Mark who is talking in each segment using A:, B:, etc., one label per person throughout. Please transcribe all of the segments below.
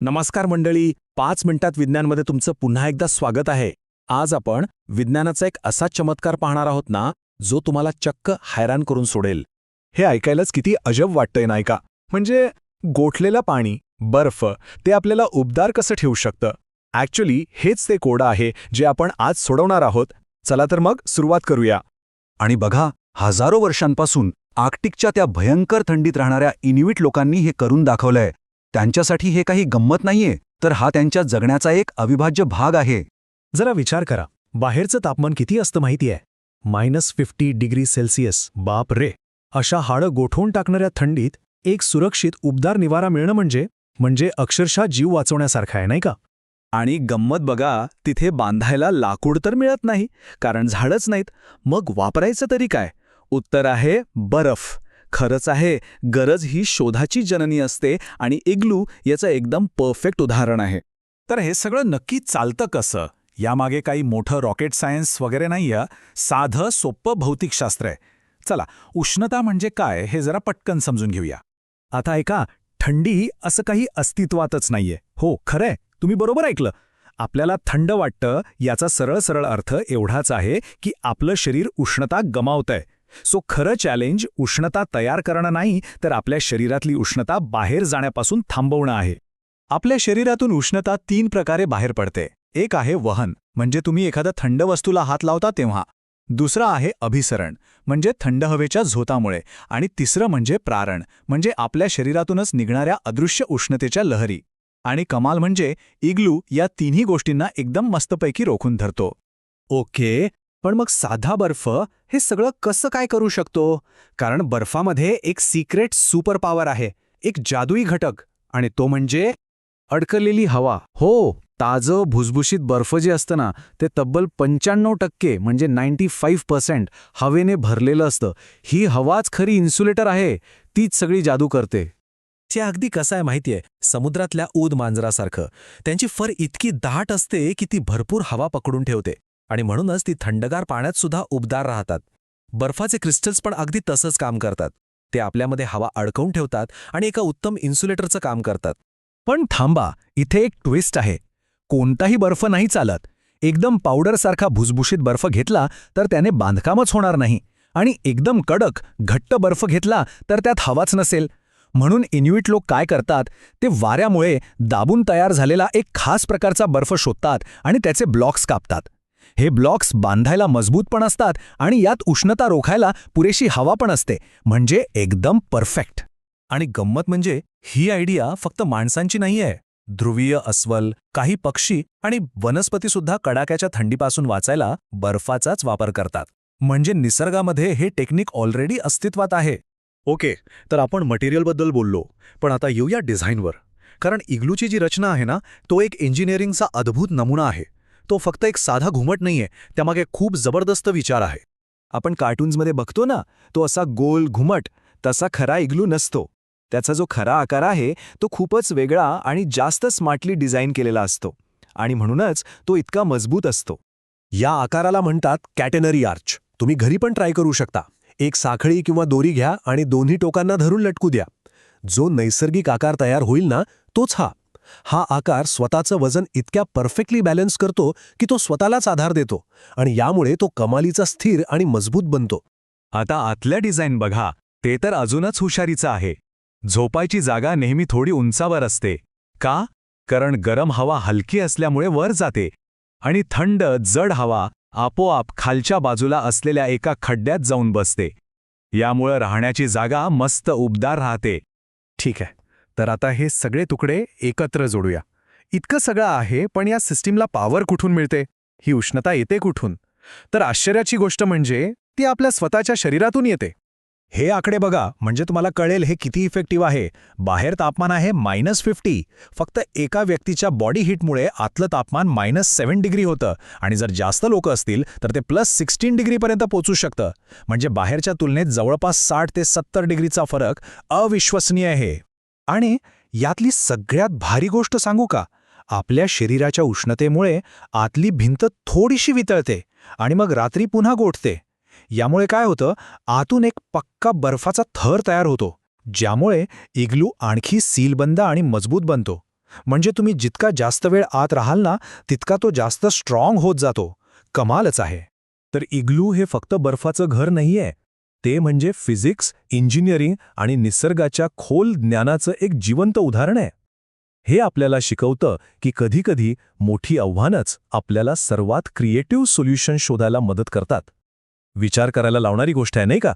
A: नमस्कार मंडळी, 5 मिनिटात विज्ञानमध्ये तुमचं पुन्हा एकदा स्वागत आहे. आज आपण विज्ञानाचा एक असा चमत्कार पाहणार आहोत ना, जो तुम्हाला चक्क हैराण करून सोडेल.
B: हे ऐकायलाच किती अजब वाटतंय नाही का? म्हणजे गोठलेलं पाणी, बर्फ, ते आपल्याला उबदार कसं ठेवू शकतं? ॲक्च्युली हेच ते कोडं आहे जे आपण आज सोडवणार आहोत. चला तर मग सुरुवात करूया.
C: आणि बघा, हजारो वर्षांपासून आर्क्टिकच्या त्या भयंकर थंडीत राहणाऱ्या इन्युइट लोकांनी हे करून दाखवलंय. त्यांच्यासाठी हे काही गंमत नाहीये, तर हा त्यांच्या जगण्याचा एक अविभाज्य भाग आहे.
B: जरा विचार करा, बाहेरचं तापमान किती असतं माहिती आहे? -50°C. बाप रे! अशा हाडं गोठवून टाकणाऱ्या थंडीत एक सुरक्षित उबदार निवारा मिळणं म्हणजे अक्षरशः जीव वाचवण्यासारखं आहे, नाही का?
A: आणि गंमत बघा, तिथे बांधायला लाकूड तर मिळत नाही, कारण झाडच नाहीत. मग वापरायचं तरी काय? उत्तर आहे बर्फ. खरंच आहे, गरज ही शोधाची जननी असते आणि इग्लू याचं एकदम परफेक्ट उदाहरण आहे.
D: तर हे सगळं नक्की चालतं कसं? यामागे काही मोठं रॉकेट सायन्स वगैरे नाहीये, साधं सोप्पं भौतिकशास्त्र आहे. चला, उष्णता म्हणजे काय हे जरा पटकन समजून घेऊया.
B: आता ऐका, थंडी असं काही अस्तित्वातच नाहीये. हो, खरंय, तुम्ही बरोबर ऐकलं. आपल्याला थंड वाटतं याचा सरळ अर्थ एवढाच आहे की आपलं शरीर उष्णता गमावतंय. सो खरं चॅलेंज उष्णता तयार करणं नाही, तर आपल्या शरीरातली उष्णता बाहेर जाण्यापासून थांबवणं आहे.
D: आपल्या शरीरातून उष्णता 3 प्रकारे बाहेर पडते. एक आहे वहन, म्हणजे तुम्ही एखाद्या थंड वस्तूला हात लावता तेव्हा. दुसरं आहे अभिसरण, म्हणजे थंड हवेच्या झोतामुळे. आणि तिसरं म्हणजे प्रारण, म्हणजे आपल्या शरीरातूनच निघणाऱ्या अदृश्य उष्णतेच्या लहरी. आणि कमाल म्हणजे इग्लू या तिन्ही गोष्टींना एकदम मस्तपैकी रोखून धरतो.
B: ओके, पण मग साधा बर्फ हे सगळं कसं काय करू शकतो? कारण बर्फामध्ये एक सिक्रेट सुपर पॉवर आहे, एक जादुई घटक, आणि तो म्हणजे अडकलेली हवा. हो, ताजं भुसभुशीत बर्फ जे असतं ना, ते तब्बल 95% म्हणजे 95% हवेने भरलेलं असतं. ही हवाच खरी इन्सुलेटर आहे, तीच सगळी जादू करते.
E: ते अगदी कसं आहे माहितीये, समुद्रातल्या ऊद मांजरासारखं. त्यांची फर इतकी दाट असते की ती भरपूर हवा पकडून ठेवते, आणि म्हणूनच ती थंडगार पाण्यात सुद्धा उबदार राहतात. बर्फाचे क्रिस्टल्स पण अगदी तसंच काम करतात. ते आपल्यामध्ये हवा अडकवून ठेवतात आणि एका उत्तम इन्सुलेटरचं काम करतात.
B: पण थांबा, इथे एक ट्विस्ट आहे. कोणताही बर्फ नाही चालत. एकदम पावडरसारखा भुसभुशीत बर्फ घेतला तर त्याने बांधकामच होणार नाही, आणि एकदम कडक, घट्ट बर्फ घेतला तर त्यात हवाच नसेल. म्हणून इन्युइट लोक काय करतात, ते वाऱ्यामुळे दाबून तयार झालेला एक खास प्रकारचा बर्फ शोधतात आणि त्याचे ब्लॉक्स कापतात. हे ब्लॉक्स बांधायला मजबूत पण असतात आणि यात उष्णता रोखायला पुरेशी हवा पण असते, म्हणजे एकदम परफेक्ट.
E: आणि गंमत म्हणजे ही आयडिया फक्त माणसांची नाहीये. ध्रुवीय अस्वल, काही पक्षी आणि वनस्पतीसुद्धा कडाक्याच्या थंडीपासून वाचायला बर्फाचाच वापर करतात. म्हणजे निसर्गामध्ये हे टेक्निक ऑलरेडी अस्तित्वात आहे.
F: ओके, तर आपण मटेरियलबद्दल बोललो, पण आता येऊया डिझाईनवर. कारण इग्लूची जी रचना आहे ना, तो एक इंजिनिअरिंगचा अद्भुत नमुना आहे. तो फक्त एक साधा घुमट नाहीये, त्यामागे खूप जबरदस्त विचार आहे.
B: आपण कार्टून्समध्ये बघतो ना, तो असा गोल घुमट, तसा खरा इग्लू नसतो. त्याचा जो खरा आकार आहे तो खूपच वेगळा आणि जास्त स्मार्टली डिझाईन केलेला असतो, आणि म्हणूनच तो इतका मजबूत असतो.
E: या आकाराला म्हणतात कॅटेनरी आर्च. तुम्ही घरी पण ट्राय करू शकता. एक साखळी किंवा दोरी घ्या आणि दोन्ही टोकांना धरून लटकू द्या. जो नैसर्गिक आकार तयार होईल ना, तोच हा आकार स्वतःचं वजन इतक्या परफेक्टली बॅलन्स करतो की तो स्वतःलाच आधार देतो, आणि यामुळे तो कमालीचा स्थिर आणि मजबूत बनतो.
D: आता आतल्या डिझाईन बघा, ते तर अजूनच हुशारीचं आहे. झोपायची जागा नेहमी थोडी उंचावर असते. का? कारण गरम हवा हलकी असल्यामुळे वर जाते, आणि थंड जड हवा आपोआप खालच्या बाजूला असलेल्या एका खड्ड्यात जाऊन बसते. यामुळे राहण्याची जागा मस्त उबदार राहते.
B: ठीक आहे, तर आता हे सगळे तुकडे एकत्र जोडूया. इतकं सगळं आहे, पण या सिस्टीमला पॉवर कुठून मिळते? ही उष्णता येते कुठून? तर आश्चर्याची गोष्ट म्हणजे ती आपल्या स्वतःच्या शरीरातून येते.
E: हे आकडे बघा, म्हणजे तुम्हाला कळेल हे किती इफेक्टिव्ह आहे. बाहेर तापमान आहे -50. फक्त एका व्यक्तीच्या बॉडी हीटमुळे आतलं तापमान -7 होतं, आणि जर जास्त लोक असतील तर ते +16 पोचू शकतं. म्हणजे बाहेरच्या तुलनेत जवळपास 60 ते 70 फरक अविश्वसनीय आहे.
B: आणि यातली सगळ्यात भारी गोष्ट सांगू का? आपल्या शरीराच्या उष्णतेमुळे आतली भिंत थोडीशी वितळते आणि मग रात्री पुन्हा गोठते. यामुळे काय होतं, आतून एक पक्का बर्फाचा थर तयार होतो, ज्यामुळे इग्लू आणखी सीलबंद आणि मजबूत बनतो.
D: म्हणजे तुम्ही जितका जास्त वेळ आत राहाल ना तितका तो जास्त स्ट्रॉंग होत जातो. कमालच आहे. तर इग्लू हे फक्त बर्फाचं घर नाहीये. ते म्हणजे फिजिक्स, इंजिनिअरिंग आणि निसर्गाच्या खोल ज्ञानाचं एक जिवंत उदाहरण आहे. हे आपल्याला शिकवतं की कधीकधी मोठी आव्हानच आपल्याला सर्वात क्रिएटिव्ह सोल्युशन शोधायला मदत करतात. विचार करायला लावणारी गोष्ट आहे, नाही का?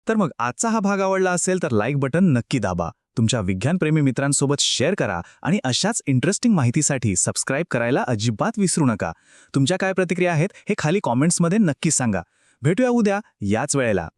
B: तर मग आजचा हा भाग आवडला असेल तर लाईक बटन नक्की दाबा. तुमच्या विज्ञानप्रेमी मित्रांसोबत शेअर करा आणि अशाच इंटरेस्टिंग माहितीसाठी सबस्क्राईब करायला अजिबात विसरू नका. तुमच्या काय प्रतिक्रिया आहेत हे खाली कॉमेंट्समध्ये नक्की सांगा. भेटूया उद्या याच वेळेला.